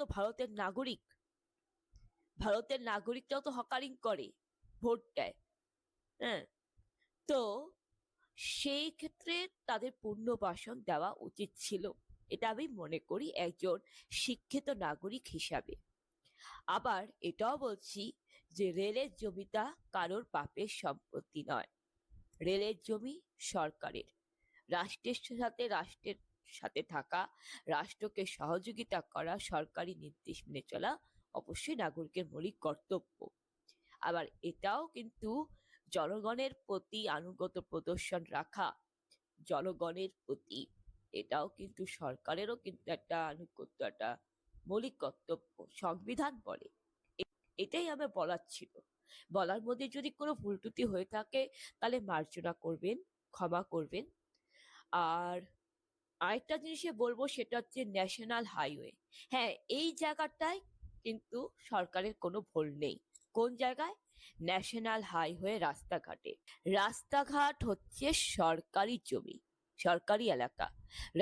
তো ভারতের নাগরিক, ভারতের নাগরিকরাও তো হকারিং করে, ভোট দেয়। হ্যাঁ, তো সেই ক্ষেত্রে তাদের পুনর্বাসন দেওয়া উচিত ছিল, এটা আমি মনে করি একজন শিক্ষিত নাগরিক হিসাবে। আবার এটাও বলছি যে রেলের জমিটা কারোর বাপের সম্পত্তি নয়, রেলের জমি সরকারের। রাষ্ট্রের সাথে থাকা, রাষ্ট্রকে সহযোগিতা করা, সরকারি নির্দেশ মেনে চলা অবশ্যই নাগরিকের মৌলিক কর্তব্য। আবার এটাও কিন্তু জনগণের প্রতি আনুগত্য প্রদর্শন রাখা, জনগণের প্রতি, এটাও কিন্তু সরকারেরও কিন্তু একটা আনুগত্য, একটা মৌলিক কর্তব্য, সংবিধান বলে। এটাই আমার বলার ছিল। বলার মধ্যে যদি কোনো ভুল ত্রুটি হয়ে থাকে তাহলে মার্জনা করবেন, ক্ষমা করবেন। আর আরেকটা জিনিসে বলবো, সেটা হচ্ছে ন্যাশনাল হাইওয়ে। হ্যাঁ, এই জায়গাটায় কিন্তু সরকারের কোনো ভুল নেই। কোন জায়গায়? ন্যাশনাল হাইওয়ে রাস্তাঘাটে। রাস্তাঘাট হচ্ছে সরকারি জমি, সরকারি এলাকা।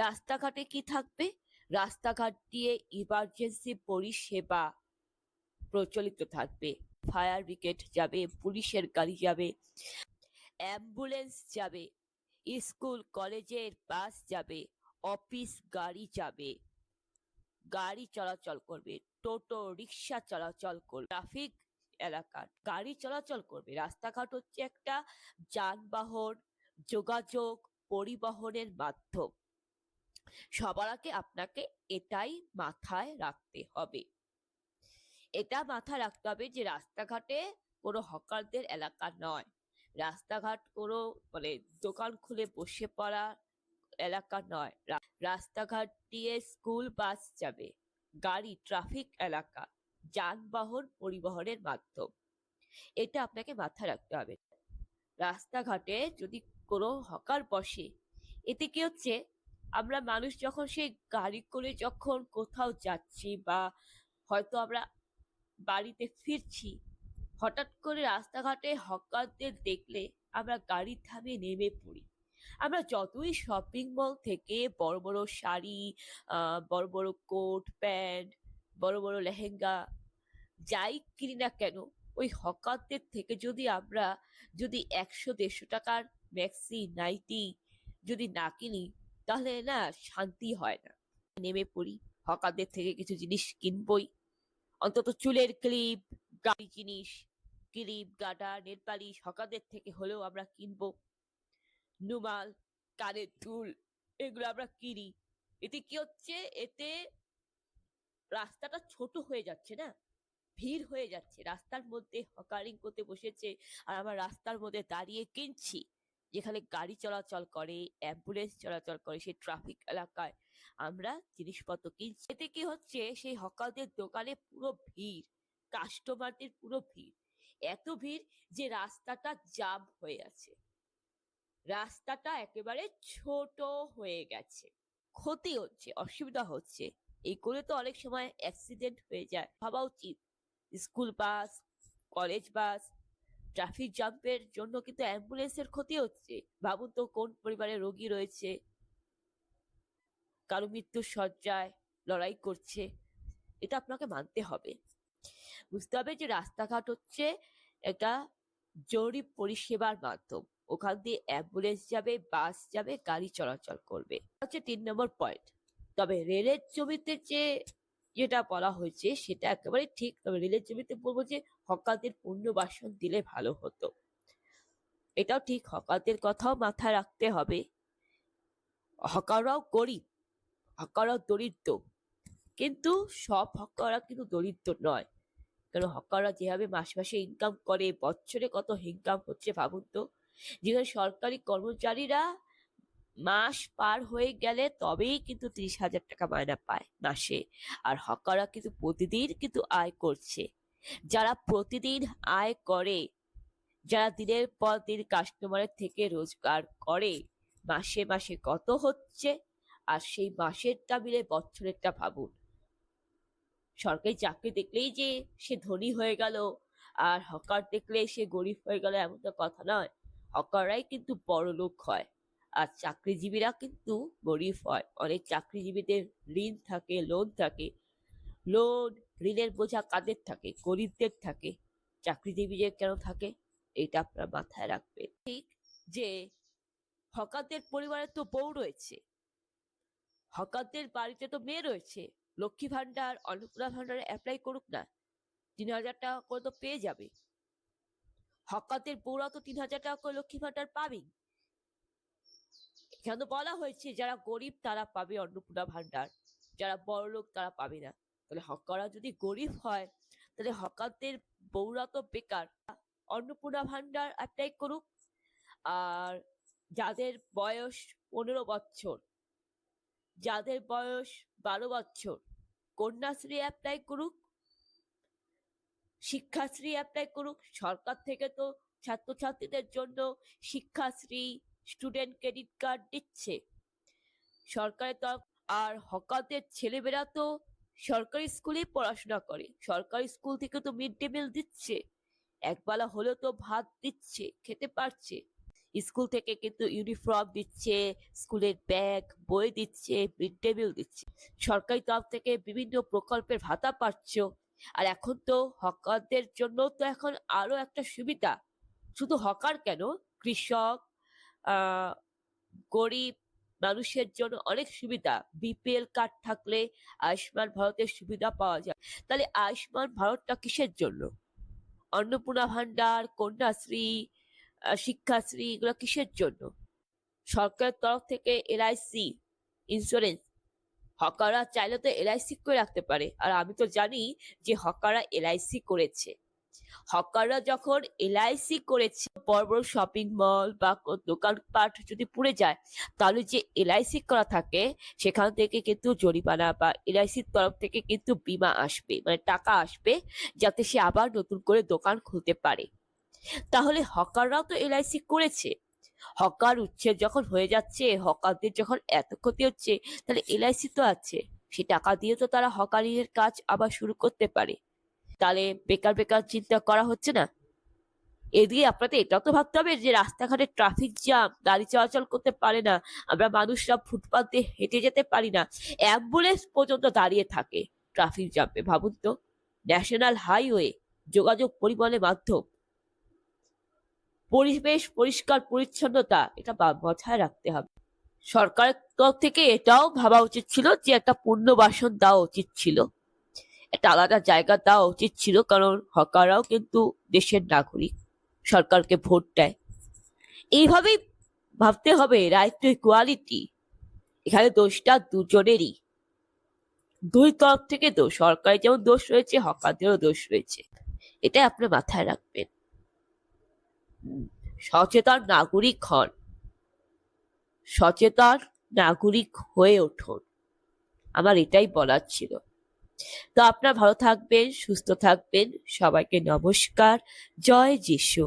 রাস্তাঘাটে কি থাকবে? রাস্তাঘাট দিয়ে ইমার্জেন্সি পরিষেবা প্রচলিত থাকবে। ফায়ার ব্রিগেড যাবে, পুলিশের গাড়ি যাবে, অ্যাম্বুলেন্স যাবে, স্কুল কলেজের বাস যাবে, অফিস গাড়ি যাবে, গাড়ি চলাচল করবে, টোটো রিক্সা চলাচল করবে, ট্রাফিক এলাকার গাড়ি চলাচল করবে। রাস্তাঘাট হচ্ছে একটা যানবাহন, যোগাযোগ, পরিবহনের মাধ্যম। সবার আগে আপনাকে এটাই মাথায় রাখতে হবে। এটা মাথায় রাখতে হবে যে রাস্তাঘাটে কোনো হকারদের এলাকা নয়, রাস্তাঘাট কোনো মানে দোকান খুলে বসে পড়া এলাকা নয়। রাস্তাঘাট দিয়ে স্কুল বাস যাবে, গাড়ি, ট্রাফিক এলাকা, যানবাহন পরিবহনের মাধ্যম। এটা আপনাকে মাথায় রাখতে হবে। রাস্তাঘাটে যদি কোনো হকার বসে, এতে কি হচ্ছে, আমরা মানুষ যখন সেই গাড়ি করে যখন কোথাও যাচ্ছি বা হয়তো আমরা বাড়িতে ফিরছি, হঠাৎ করে রাস্তাঘাটে হকারদের দেখলে আমরা গাড়ি থামিয়ে নেমে পড়ি। আমরা যতই শপিং মল থেকে বড় বড় শাড়ি, বড় বড় কোট প্যান্ট, বড় বড় লেহেঙ্গা যাই কিনি না কেন, ওই হকারদের থেকে যদি 100-150 টাকার ম্যাক্সি নাইটি যদি না কিনি, তাহলে না শান্তি হয় না। নেমে পড়ি, হকারদের থেকে কিছু জিনিস কিনবই, অন্তত চুলের ক্লিপ, গাড়ি জিনিস, ক্লিপ, গাডার, নেল পালিশ হকারদের থেকে হলেও আমরা কিনবো। নুমাল, কানের দুল, এগুলো আমরা কিনি। এতে কি হচ্ছে, এতে রাস্তাটা ছোট হয়ে যাচ্ছে না, ভিড় হয়ে যাচ্ছে। রাস্তার মধ্যে হকারিং করতে বসেছে আর আমরা রাস্তার মধ্যে দাঁড়িয়ে কিনছি, যেখানে গাড়ি চলাচল করে, অ্যাম্বুলেন্স চলাচল করে, সেই ট্রাফিক এলাকায় আমরা জিনিসপত্র কিনছি। এতে কি হচ্ছে, সেই হকারদের দোকানে পুরো ভিড়, কাস্টমারদের পুরো ভিড়, এত ভিড় যে রাস্তাটা জাম হয়ে আছে, রাস্তাটা একেবারে ছোট হয়ে গেছে, ক্ষতি হচ্ছে, অসুবিধা হচ্ছে। এই করে তো অনেক সময় অ্যাক্সিডেন্ট হয়ে যায়। ভাবা উচিত, school bus, college bus, traffic জাম্পের জন্য কিন্তু অ্যাম্বুলেন্সের ক্ষতি হচ্ছে। ভাবুন তো, কোন পরিবারে রোগী রয়েছে, কারো মৃত্যুর শয্যায় লড়াই করছে, এটা আপনাকে মানতে হবে। বুঝতে হবে যে রাস্তাঘাট হচ্ছে একটা জরুরি পরিষেবার মাধ্যম। ওখান দিয়ে অ্যাম্বুলেন্স যাবে, বাস যাবে, গাড়ি চলাচল করবে। হচ্ছে 3 নম্বর পয়েন্ট। তবে রেলের জমিতে যেটা বলা হয়েছে সেটা একেবারে ঠিক। তবে রেলের জমিতে বলবো যে হকারদের পুনর্বাসন দিলে ভালো হতো। এটাও ঠিক, হকারদের কথাও মাথায় রাখতে হবে। হকাররাও গরিব, হকাররাও দরিদ্র, কিন্তু সব হকাররা কিন্তু দরিদ্র নয়। কারণ হকাররা যেভাবে মাসে মাসে ইনকাম করে, বছরে কত ইনকাম হচ্ছে ভাবুন তো। যেখানে সরকারি কর্মচারীরা মাস পার হয়ে গেলে তবেই কিন্তু 30,000 টাকা মায়না পায় মাসে, আর হকাররা কিন্তু প্রতিদিন কিন্তু আয় করছে। যারা প্রতিদিন আয় করে, যারা দিনের পর দিন কাস্টমারের থেকে রোজগার করে, মাসে মাসে কত হচ্ছে, আর সেই মাসেরটা মিলে বছরেরটা ভাবুন। সরকারি চাকরি দেখলেই যে সে ধনী হয়ে গেল আর হকার দেখলে সে গরিব হয়ে গেল, এমন তো কথা নয়। হকাররাই কিন্তু বড় লোক হয় আর চাকরিজীবীরা কিন্তু গরিব হয়। অনেক চাকরিজীবীদের ঋণ থাকে, লোন থাকে, লোন ঋণের বোঝা কাদের থাকে? গরিবদের থাকে। চাকরিজীবীদের কেন থাকে? এটা আপনার মাথায় রাখবেন। ঠিক যে হকারদের পরিবারে তো বউ রয়েছে, হকারদের বাড়িতে তো মেয়ে রয়েছে। লক্ষ্মী ভান্ডার, অন্নপূর্ণা ভান্ডারে অ্যাপ্লাই করুক না, 3,000 টাকা করে তো পেয়ে যাবে। হকারদের বউরা তো 3,000 টাকা করে লক্ষ্মী ভান্ডার পাবেই। এখানে তো বলা হয়েছে যারা গরিব তারা পাবে অন্নপূর্ণা ভান্ডার, যারা বড়লোক তারা পাবে না। তাহলে হকাররা যদি গরিব হয়, তাহলে হকারদের বউরা তো বেকার। অন্নপূর্ণা ভান্ডার অ্যাপ্লাই করুক। আর যাদের বয়স 15 বছর, যাদের বয়স 12 বছর, কন্যাশ্রী অ্যাপ্লাই করুক, শিক্ষাশ্রী অ্যাপ্লাই করুক। সরকার থেকে তো ছাত্রছাত্রীদের জন্য শিক্ষাশ্রী, স্টুডেন্ট ক্রেডিট কার্ড দিচ্ছে সরকারের তরফ। আর হকারদের ছেলেমেয়েরা তো সরকারি স্কুলেই পড়াশোনা করে, সরকারি স্কুল থেকে তো মিড ডে মিল দিচ্ছে, একবেলা হলেও তো ভাত দিচ্ছে, খেতে পারছে। স্কুল থেকে কিন্তু ইউনিফর্ম দিচ্ছে, স্কুলের ব্যাগ, বই দিচ্ছে, মিড ডে মিল দিচ্ছে, সরকারি তরফ থেকে বিভিন্ন প্রকল্পের ভাতা পাচ্ছ। আর এখন তো হকারদের জন্য তো এখন আরো একটা সুবিধা, শুধু হকার কেন, কৃষক, গরিব মানুষের জন্য অনেক সুবিধা। বিপিএল কার্ড থাকলে আয়ুষ্মান ভারতের সুবিধা পাওয়া যায়। তাহলে আয়ুষ্মান ভারতটা কিসের জন্য? অন্নপূর্ণা ভান্ডার, কন্যাশ্রী, শিক্ষাশ্রী, এগুলো কিসের জন্য? সরকারের তরফ থেকে এলআইসি ইন্স্যুরেন্স, হকাররা চাইলে তো এলআইসি করে রাখতে পারে। আর আমি তো জানি যে হকাররা এলআইসি করেছে। হকাররা যখন এলআইসি করেছে, বড় বড় শপিং মল বা দোকানপাট যদি পুড়ে যায়, তাহলে যে এলআইসি করা থাকে সেখান থেকে কিন্তু জরিমানা বা এলআইসির তরফ থেকে কিন্তু বীমা আসবে, মানে টাকা আসবে, যাতে সে আবার নতুন করে দোকান খুলতে পারে। তাহলে হকাররাও তো এলআইসি করেছে। হকার উচ্ছেদ যখন হয়ে যাচ্ছে, হকারদের যখন এত ক্ষতি হচ্ছে, তাহলে এলআইসি তো আছে, সে টাকা দিয়ে তো তারা হকারির কাজ আবার শুরু করতে পারে। তাহলে বেকার বেকার চিন্তা করা হচ্ছে না। এদিকে আপনাদের এটাও তো ভাবতে হবে যে রাস্তাঘাটে ট্রাফিক জ্যাম, গাড়ি চলাচল করতে পারে না, আমরা মানুষরা ফুটপাথ দিয়ে হেঁটে যেতে পারি না, অ্যাম্বুলেন্স পর্যন্ত দাঁড়িয়ে থাকে ট্রাফিক জ্যামে। ভাবুন তো, ন্যাশনাল হাইওয়ে, যোগাযোগ পরিবহনের মাধ্যম, পরিবেশ পরিষ্কার পরিচ্ছন্নতা, এটা মাথায় রাখতে হবে। সরকারের তরফ থেকে এটাও ভাবা উচিত ছিল যে একটা পুনর্বাসন দেওয়া উচিত ছিল, একটা আলাদা জায়গা দেওয়া উচিত ছিল, কারণ হকাররাও কিন্তু দেশের নাগরিক, সরকারকে ভোট দেয়। এইভাবেই ভাবতে হবে। রাইট টু ইকুয়ালিটি, এখানে দোষটা দুজনেরই, দুই তরফ থেকে দোষ, সরকারের যেমন দোষ রয়েছে, হকারদেরও দোষ রয়েছে। এটাই আপনি মাথায় রাখবেন। সচেতন নাগরিক হন, সচেতন নাগরিক হয়ে উঠুন, আমার এটাই বলার ছিল। তো আপনারা ভালো থাকবেন, সুস্থ থাকবেন। সবাইকে নমস্কার, জয় যিশু।